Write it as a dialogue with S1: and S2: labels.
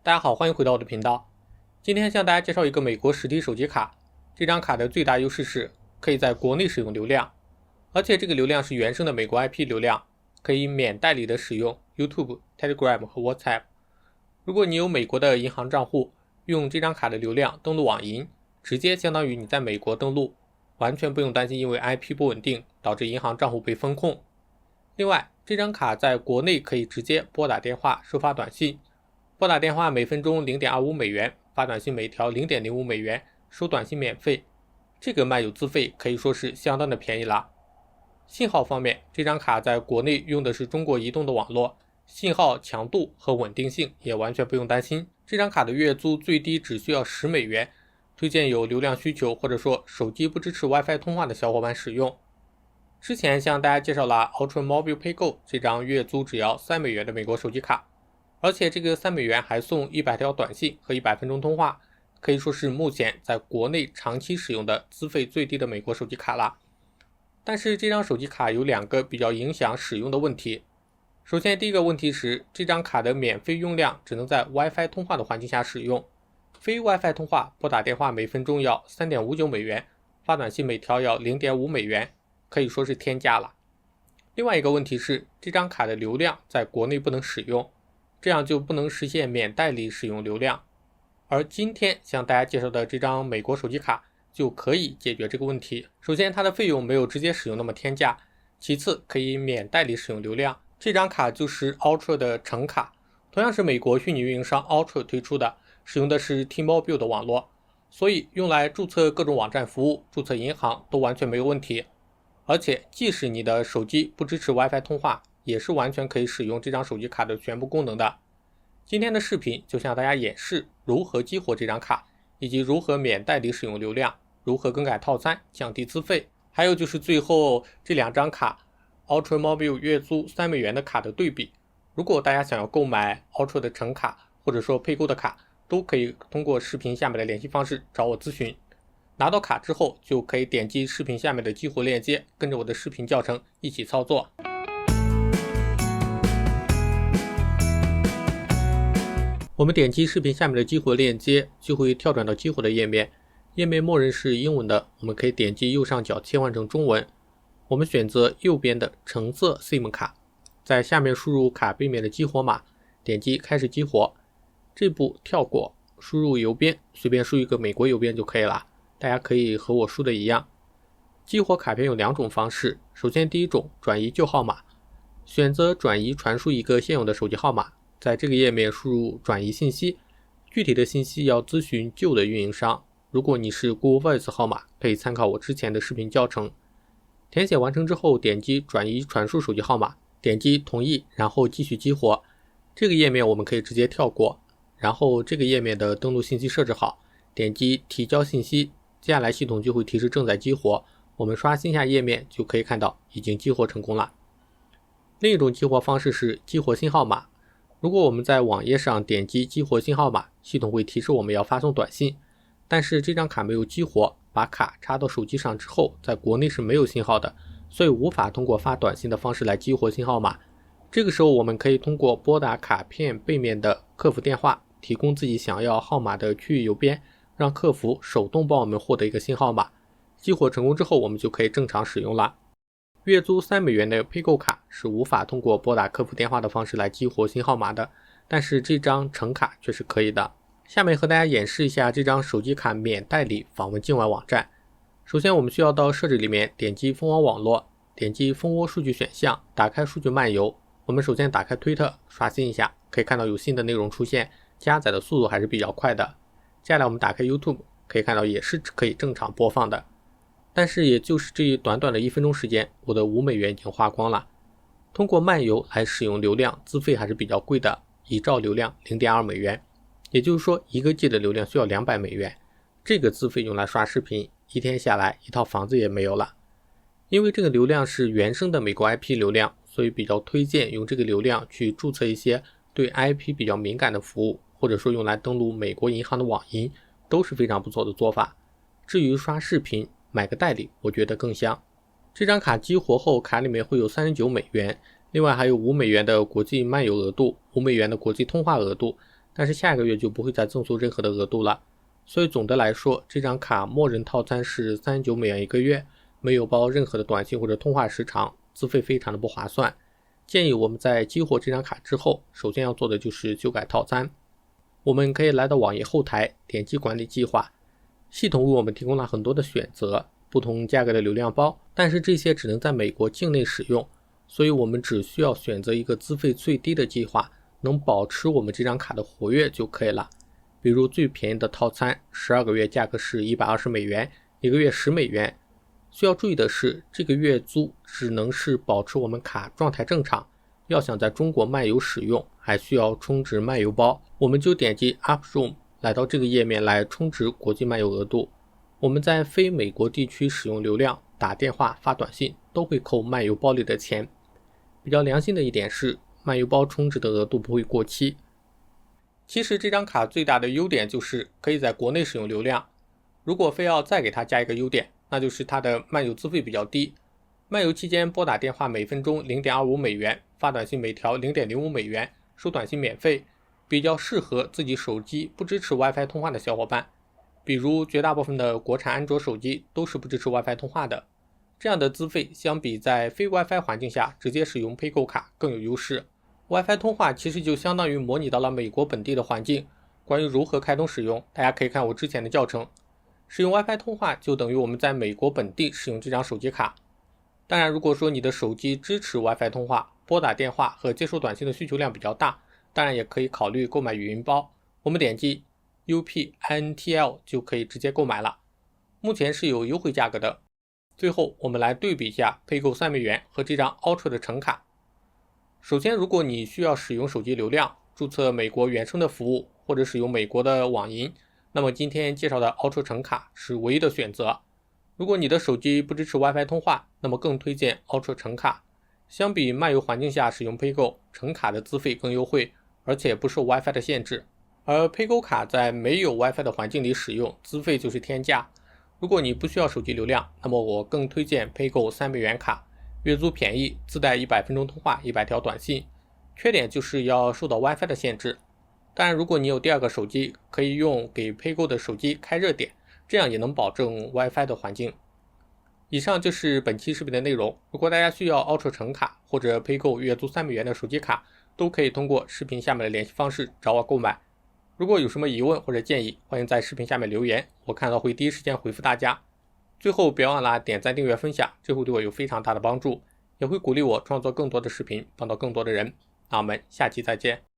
S1: 大家好，欢迎回到我的频道。今天向大家介绍一个美国实体手机卡。这张卡的最大优势是可以在国内使用流量，而且这个流量是原生的美国 IP 流量，可以免代理的使用 YouTube、Telegram 和 WhatsApp。如果你有美国的银行账户，用这张卡的流量登录网银，直接相当于你在美国登录，完全不用担心因为 IP 不稳定导致银行账户被封控。另外，这张卡在国内可以直接拨打电话、收发短信。拨打电话每分钟 0.25 美元，发短信每条 0.05 美元，收短信免费。这个漫游资费可以说是相当的便宜了。信号方面，这张卡在国内用的是中国移动的网络，信号强度和稳定性也完全不用担心。这张卡的月租最低只需要10美元，推荐有流量需求或者说手机不支持 WiFi 通话的小伙伴使用。之前向大家介绍了 Ultra Mobile PayGo 这张月租只要3美元的美国手机卡，而且这个3美元还送100条短信和100分钟通话，可以说是目前在国内长期使用的资费最低的美国手机卡了。但是这张手机卡有2个比较影响使用的问题。首先第一个问题是，这张卡的免费用量只能在 WiFi 通话的环境下使用，非 WiFi 通话拨打电话每分钟要 3.59 美元，发短信每条要 0.5 美元，可以说是天价了。另外一个问题是，这张卡的流量在国内不能使用，这样就不能实现免代理使用流量。而今天向大家介绍的这张美国手机卡就可以解决这个问题。首先，它的费用没有直接使用那么天价，其次可以免代理使用流量。这张卡就是 Ultra 的橙卡，同样是美国虚拟运营商 Ultra 推出的，使用的是 T-Mobile 的网络，所以用来注册各种网站服务、注册银行都完全没有问题。而且即使你的手机不支持 WiFi 通话，也是完全可以使用这张手机卡的全部功能的。今天的视频就向大家演示如何激活这张卡，以及如何免代理使用流量，如何更改套餐，降低资费，还有就是最后这2张卡 Ultra Mobile 月租3美元的卡的对比。如果大家想要购买 Ultra 的橙卡，或者说配购的卡，都可以通过视频下面的联系方式找我咨询。拿到卡之后，就可以点击视频下面的激活链接，跟着我的视频教程一起操作。我们点击视频下面的激活链接，就会跳转到激活的页面，页面默认是英文的，我们可以点击右上角切换成中文。我们选择右边的橙色 SIM 卡，在下面输入卡背面的激活码，点击开始激活。这步跳过，输入邮编，随便输一个美国邮编就可以了。大家可以和我输的一样。激活卡片有2种方式，首先第一种，转移旧号码，选择转移传输一个现有的手机号码，在这个页面输入转移信息，具体的信息要咨询旧的运营商。如果你是 Google Voice 号码，可以参考我之前的视频教程。填写完成之后，点击转移传输手机号码，点击同意，然后继续激活。这个页面我们可以直接跳过，然后这个页面的登录信息设置好，点击提交信息，接下来系统就会提示正在激活，我们刷新下页面就可以看到已经激活成功了。另一种激活方式是激活新号码。如果我们在网页上点击激活新号码，系统会提示我们要发送短信，但是这张卡没有激活，把卡插到手机上之后，在国内是没有信号的，所以无法通过发短信的方式来激活新号码。这个时候我们可以通过拨打卡片背面的客服电话，提供自己想要号码的区域邮编，让客服手动帮我们获得一个新号码。激活成功之后，我们就可以正常使用了。月租3美元的配购卡是无法通过拨打客服电话的方式来激活新号码的，但是这张橙卡却是可以的。下面和大家演示一下这张手机卡免代理访问境外网站。首先我们需要到设置里面点击蜂窝网络，点击蜂窝数据选项，打开数据漫游。我们首先打开推特刷新一下，可以看到有新的内容出现，加载的速度还是比较快的。接下来我们打开 YouTube， 可以看到也是可以正常播放的。但是也就是这短短的1分钟时间，我的5美元已经花光了。通过漫游来使用流量，资费还是比较贵的，1兆流量 0.2 美元，也就是说1个 G 的流量需要200美元。这个资费用来刷视频，一天下来一套房子也没有了。因为这个流量是原生的美国 IP 流量，所以比较推荐用这个流量去注册一些对 IP 比较敏感的服务，或者说用来登录美国银行的网银，都是非常不错的做法。至于刷视频买个代理，我觉得更香。这张卡激活后，卡里面会有39美元，另外还有5美元的国际漫游额度，5美元的国际通话额度，但是下一个月就不会再赠送任何的额度了。所以总的来说，这张卡默认套餐是39美元一个月，没有包任何的短信或者通话时长，资费非常的不划算。建议我们在激活这张卡之后，首先要做的就是修改套餐。我们可以来到网页后台，点击管理计划，系统为我们提供了很多的选择，不同价格的流量包，但是这些只能在美国境内使用，所以我们只需要选择一个资费最低的计划，能保持我们这张卡的活跃就可以了。比如最便宜的套餐12个月价格是120美元，一个月10美元。需要注意的是，这个月租只能是保持我们卡状态正常，要想在中国漫游使用，还需要充值漫游包。我们就点击 Up Room 来到这个页面来充值国际漫游额度。我们在非美国地区使用流量、打电话、发短信都会扣漫游包里的钱。比较良心的一点是，漫游包充值的额度不会过期。其实这张卡最大的优点就是可以在国内使用流量。如果非要再给它加一个优点，那就是它的漫游资费比较低。漫游期间拨打电话每分钟 0.25 美元，发短信每条 0.05 美元，收短信免费，比较适合自己手机不支持 WiFi 通话的小伙伴。比如绝大部分的国产安卓手机都是不支持 WiFi 通话的。这样的资费相比在非 WiFi 环境下直接使用配购卡更有优势。WiFi 通话其实就相当于模拟到了美国本地的环境。关于如何开通使用，大家可以看我之前的教程。使用 WiFi 通话就等于我们在美国本地使用这张手机卡。当然，如果说你的手机支持 WiFi 通话，拨打电话和接收短信的需求量比较大，当然也可以考虑购买语音包。我们点击 UPINTL 就可以直接购买了，目前是有优惠价格的。最后我们来对比一下配购3美元和这张 Ultra 的橙卡。首先，如果你需要使用手机流量，注册美国原生的服务，或者使用美国的网银，那么今天介绍的 Ultra 橙卡是唯一的选择。如果你的手机不支持 WiFi 通话，那么更推荐 Ultra 橙卡。相比漫游环境下使用配购，橙卡的资费更优惠，而且不受 WiFi 的限制。而配购卡在没有 WiFi 的环境里使用，资费就是天价。如果你不需要手机流量，那么我更推荐配购3美元卡，月租便宜，自带100分钟通话、100条短信。缺点就是要受到 WiFi 的限制。当然，如果你有第二个手机，可以用给配购的手机开热点，这样也能保证 WiFi 的环境。以上就是本期视频的内容。如果大家需要 Ultra 橙卡或者配购月租3美元的手机卡，都可以通过视频下面的联系方式找我购买。如果有什么疑问或者建议，欢迎在视频下面留言，我看到会第一时间回复大家。最后别忘了点赞、订阅、分享，这会对我有非常大的帮助，也会鼓励我创作更多的视频，帮到更多的人。那我们下期再见。